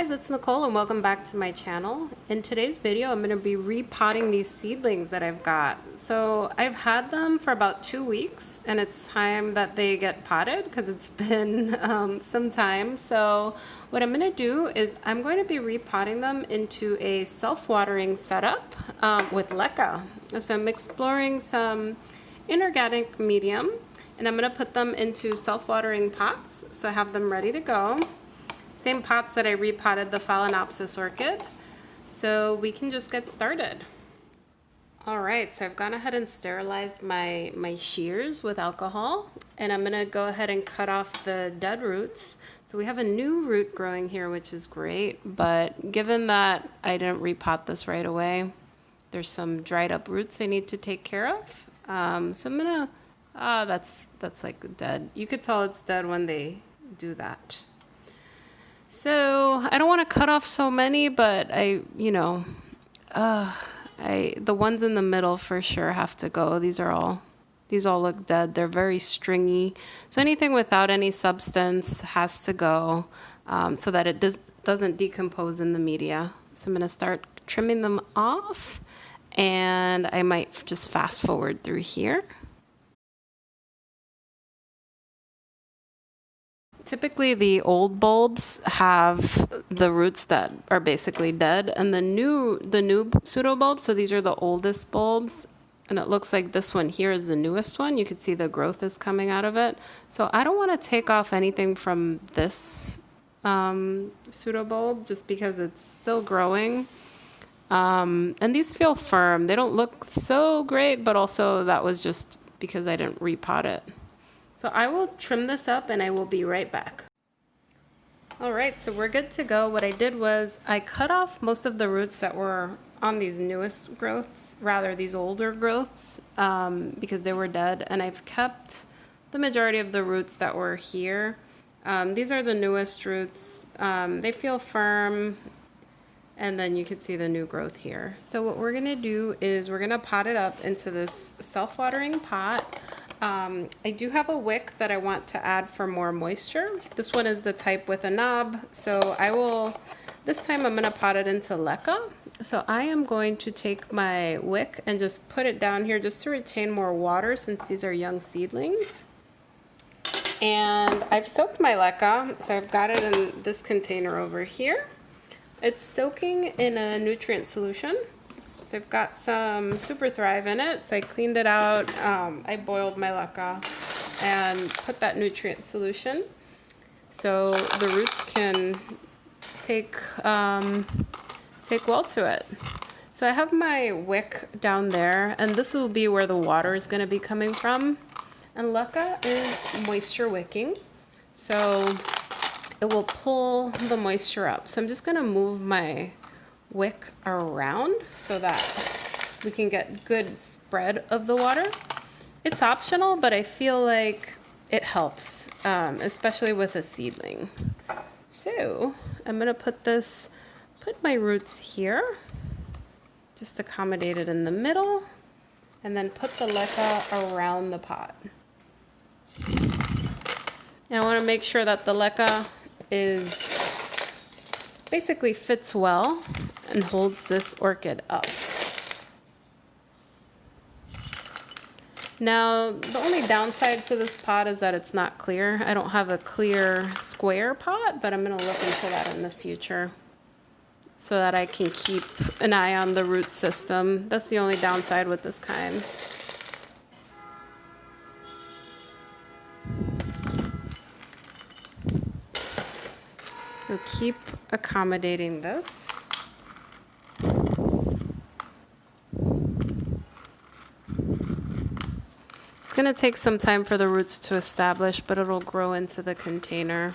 guys, it's Nicole and welcome back to my channel. In today's video, I'm going to be repotting these seedlings that I've got. So I've had them for about 2 weeks and it's time that they get potted because it's been some time. So what I'm going to do is I'm going to be repotting them into a self-watering setup with Leca. So I'm exploring some inorganic medium and I'm going to put them into self-watering pots. So I have them ready to go. Same pots that I repotted the Phalaenopsis orchid. So we can just get started. All right, so I've gone ahead and sterilized my shears with alcohol, and I'm gonna go ahead and cut off the dead roots. So we have a new root growing here, which is great, but given that I didn't repot this right away, there's some dried up roots I need to take care of. So I'm gonna, that's like dead. You could tell it's dead when they do that. So I don't want to cut off so many, but the ones in the middle for sure have to go. These all look dead. They're very stringy. So anything without any substance has to go so that it doesn't decompose in the media. So I'm going to start trimming them off, and I might just fast forward through here. Typically, the old bulbs have the roots that are basically dead, and the new pseudo bulbs. So these are the oldest bulbs, and it looks like this one here is the newest one. You can see the growth is coming out of it. So I don't want to take off anything from this pseudo bulb just because it's still growing. And these feel firm. They don't look so great, but also that was just because I didn't repot it. So I will trim this up and I will be right back. All right, so we're good to go. What I did was I cut off most of the roots that were on these newest growths, rather these older growths, because they were dead. And I've kept the majority of the roots that were here. These are the newest roots. They feel firm. And then you can see the new growth here. So what we're gonna do is we're gonna pot it up into this self-watering pot. I do have a wick that I want to add for more moisture. This one is the type with a knob. So this time I'm gonna pot it into Leca. So I am going to take my wick and just put it down here just to retain more water since these are young seedlings. And I've soaked my Leca, so I've got it in this container over here. It's soaking in a nutrient solution. So I've got some Super Thrive in it. So I cleaned it out. I boiled my Leca and put that nutrient solution so the roots can take well to it. So I have my wick down there, and this will be where the water is going to be coming from. And Leca is moisture wicking, so it will pull the moisture up. So I'm just going to move my wick around so that we can get good spread of the water. It's optional, but I feel like it helps, especially with a seedling. So I'm gonna put my roots here, just accommodate it in the middle, and then put the Leca around the pot. And I wanna make sure that the Leca basically fits well and holds this orchid up. Now, the only downside to this pot is that it's not clear. I don't have a clear square pot, but I'm gonna look into that in the future so that I can keep an eye on the root system. That's the only downside with this kind. So keep accommodating this. It's going to take some time for the roots to establish, but it'll grow into the container.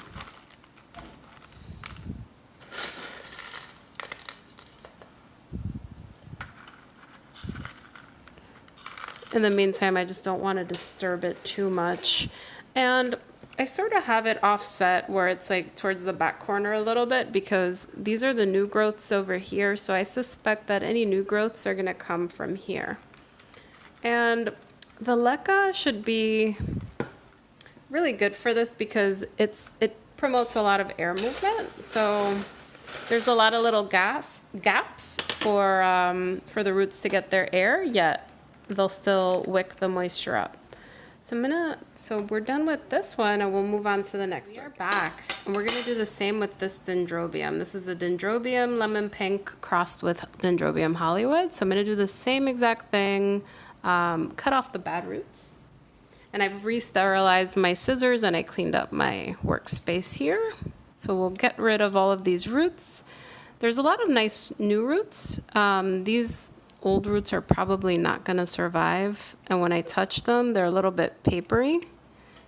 In the meantime, I just don't want to disturb it too much. And I sort of have it offset where it's like towards the back corner a little bit because these are the new growths over here. So I suspect that any new growths are going to come from here. And the Leca should be really good for this because it promotes a lot of air movement. So There's a lot of little gaps for the roots to get their air, yet they'll still wick the moisture up. So we're done with this one, and we'll move on to the next one. We're back, and we're gonna do the same with this dendrobium. This is a dendrobium lemon pink crossed with dendrobium Hollywood. So I'm gonna do the same exact thing, cut off the bad roots. And I've re-sterilized my scissors and I cleaned up my workspace here. So we'll get rid of all of these roots. There's a lot of nice new roots. These old roots are probably not gonna survive. And when I touch them, they're a little bit papery,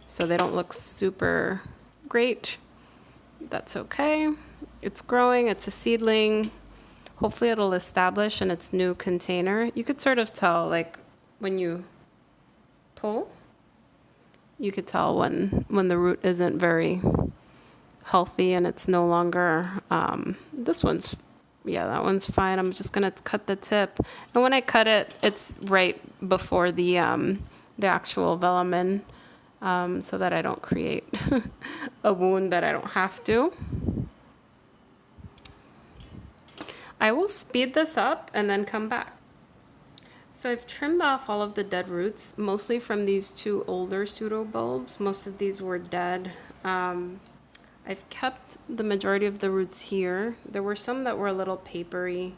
so they don't look super great. That's okay. It's growing, it's a seedling. Hopefully it'll establish in its new container. You could sort of tell, like when you pull, you could tell when the root isn't very healthy and it's no longer, this one's, yeah, that one's fine. I'm just gonna cut the tip. And when I cut it, it's right before the actual velamen, so that I don't create a wound that I don't have to. I will speed this up and then come back. So I've trimmed off all of the dead roots, mostly from these two older pseudobulbs. Most of these were dead. I've kept the majority of the roots here. There were some that were a little papery.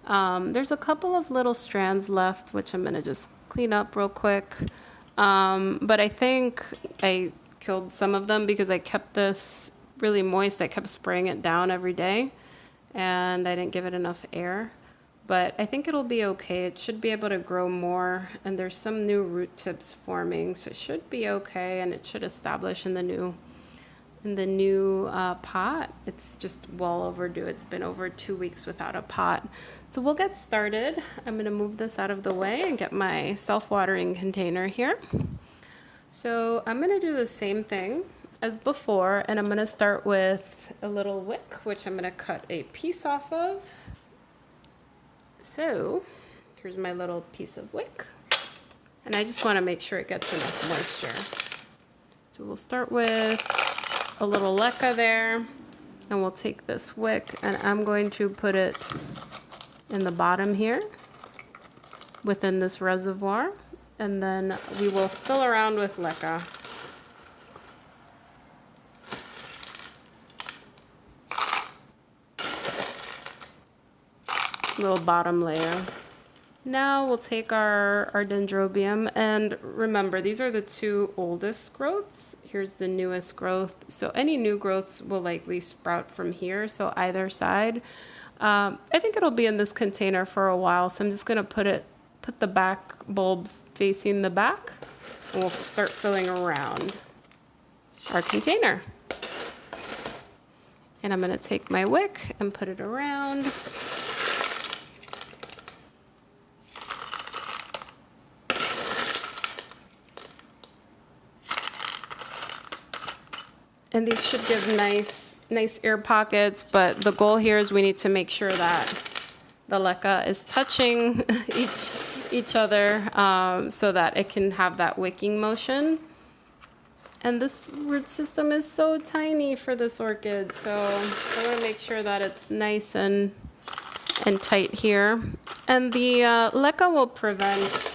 There's a couple of little strands left, which I'm gonna just clean up real quick. But I think I killed some of them because I kept this really moist. I kept spraying it down every day and I didn't give it enough air. But I think it'll be okay. It should be able to grow more, and there's some new root tips forming, so it should be okay, and it should establish in the new pot. It's just well overdue. It's been over 2 weeks without a pot. So we'll get started. I'm gonna move this out of the way and get my self-watering container here. So I'm gonna do the same thing as before, and I'm gonna start with a little wick, which I'm gonna cut a piece off of. So here's my little piece of wick. And I just wanna make sure it gets enough moisture. So we'll start with a little Leca there, and we'll take this wick and I'm going to put it in the bottom here within this reservoir, and then we will fill around with Leca. Little bottom layer. Now we'll take our dendrobium, and remember, these are the two oldest growths. Here's the newest growth. So any new growths will likely sprout from here, so either side. I think it'll be in this container for a while, so I'm just gonna put the back bulbs facing the back, and we'll start filling around our container. And I'm gonna take my wick and put it around. And these should give nice air pockets, but the goal here is we need to make sure that the Leca is touching each other, so that it can have that wicking motion. And this root system is so tiny for this orchid, so I want to make sure that it's nice and tight here. And the Leca will prevent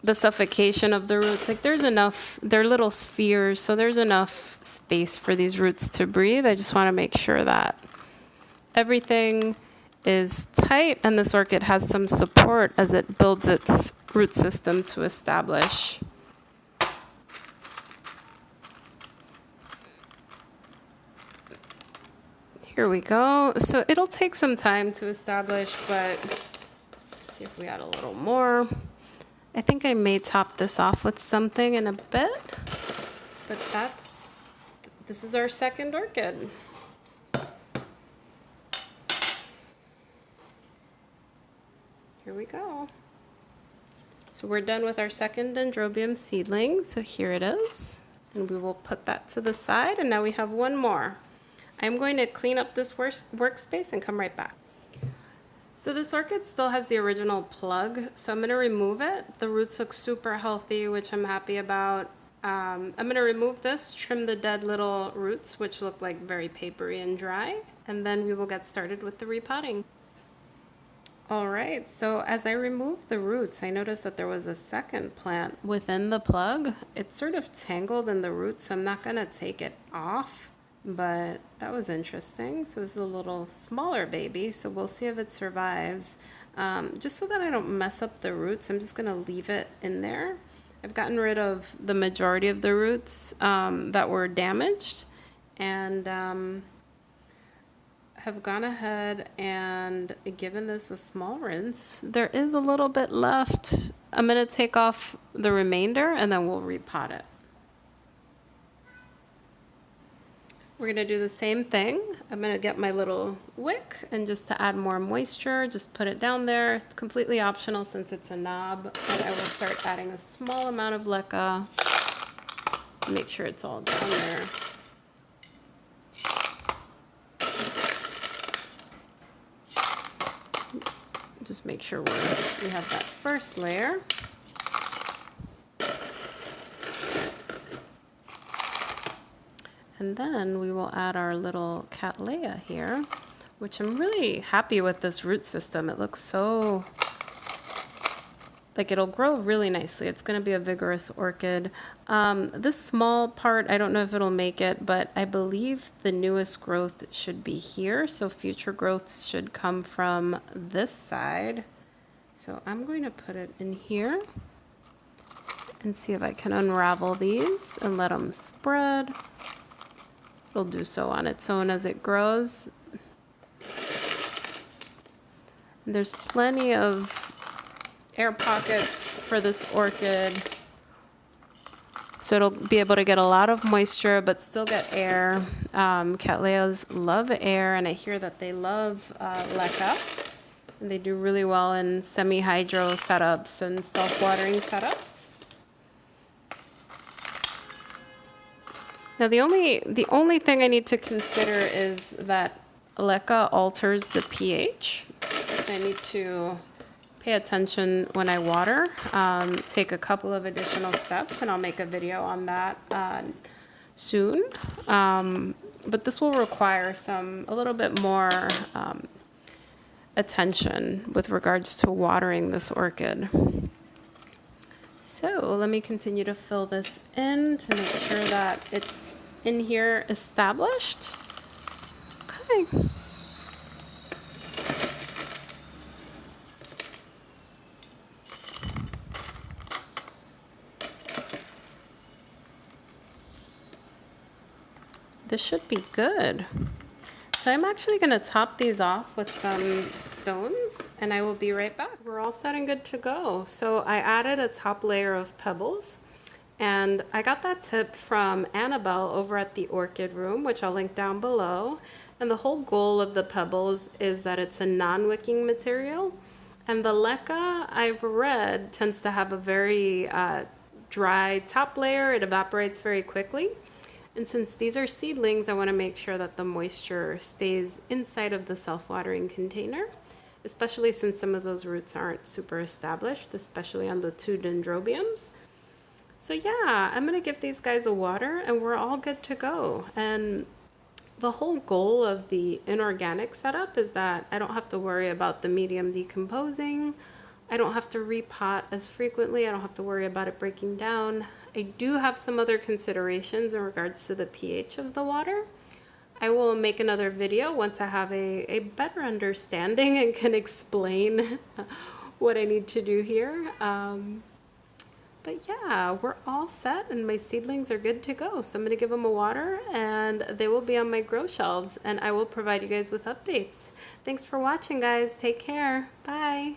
the suffocation of the roots. Like there's enough, they're little spheres, so there's enough space for these roots to breathe. I just want to make sure that everything is tight and this orchid has some support as it builds its root system to establish. Here we go. So it'll take some time to establish, but let's see if we add a little more. I think I may top this off with something in a bit, but this is our second orchid. Here we go. So we're done with our second dendrobium seedling. So here it is, and we will put that to the side, and now we have one more. I'm going to clean up this workspace and come right back. So this orchid still has the original plug, so I'm going to remove it. The roots look super healthy, which I'm happy about. I'm going to remove this, trim the dead little roots, which look like very papery and dry, and then we will get started with the repotting. All right, so as I remove the roots, I noticed that there was a second plant within the plug. It's sort of tangled in the roots, so I'm not gonna take it off, but that was interesting. So this is a little smaller baby, so we'll see if it survives. Just so that I don't mess up the roots, I'm just gonna leave it in there. I've gotten rid of the majority of the roots that were damaged, and have gone ahead and given this a small rinse. There is a little bit left. I'm gonna take off the remainder and then we'll repot it. We're gonna do the same thing. I'm gonna get my little wick, and just to add more moisture, just put it down there. It's completely optional since it's a knob, and I will start adding a small amount of Leca. Make sure it's all down there. Just make sure we have that first layer. And then we will add our little Cattleya here, which I'm really happy with this root system. It looks so, like it'll grow really nicely. It's gonna be a vigorous orchid. This small part, I don't know if it'll make it, but I believe the newest growth should be here. So future growths should come from this side. So I'm going to put it in here and see if I can unravel these and let them spread. It'll do so on its own as it grows. There's plenty of air pockets for this orchid, so it'll be able to get a lot of moisture but still get air. Cattleyas love air, and I hear that they love Leca, and they do really well in semi-hydro setups and self-watering setups. Now the only thing I need to consider is that Leca alters the pH. So I need to pay attention when I water, take a couple of additional steps, and I'll make a video on that soon. But this will require a little bit more attention with regards to watering this orchid. So let me continue to fill this in to make sure that it's in here established. Okay. This should be good. So I'm actually going to top these off with some stones, and I will be right back. We're all set and good to go. So I added a top layer of pebbles, and I got that tip from Annabel over at the Orchid Room, which I'll link down below. And the whole goal of the pebbles is that it's a non-wicking material, and the Leca, I've read, tends to have a very dry top layer. It evaporates very quickly. And since these are seedlings, I want to make sure that the moisture stays inside of the self-watering container, especially since some of those roots aren't super established, especially on the two dendrobiums. So yeah, I'm going to give these guys a water and we're all good to go. And the whole goal of the inorganic setup is that I don't have to worry about the medium decomposing. I don't have to repot as frequently. I don't have to worry about it breaking down. I do have some other considerations in regards to the pH of the water. I will make another video once I have a better understanding and can explain what I need to do here. But yeah, we're all set and my seedlings are good to go. So I'm gonna give them a water and they will be on my grow shelves, and I will provide you guys with updates. Thanks for watching, guys. Take care. Bye.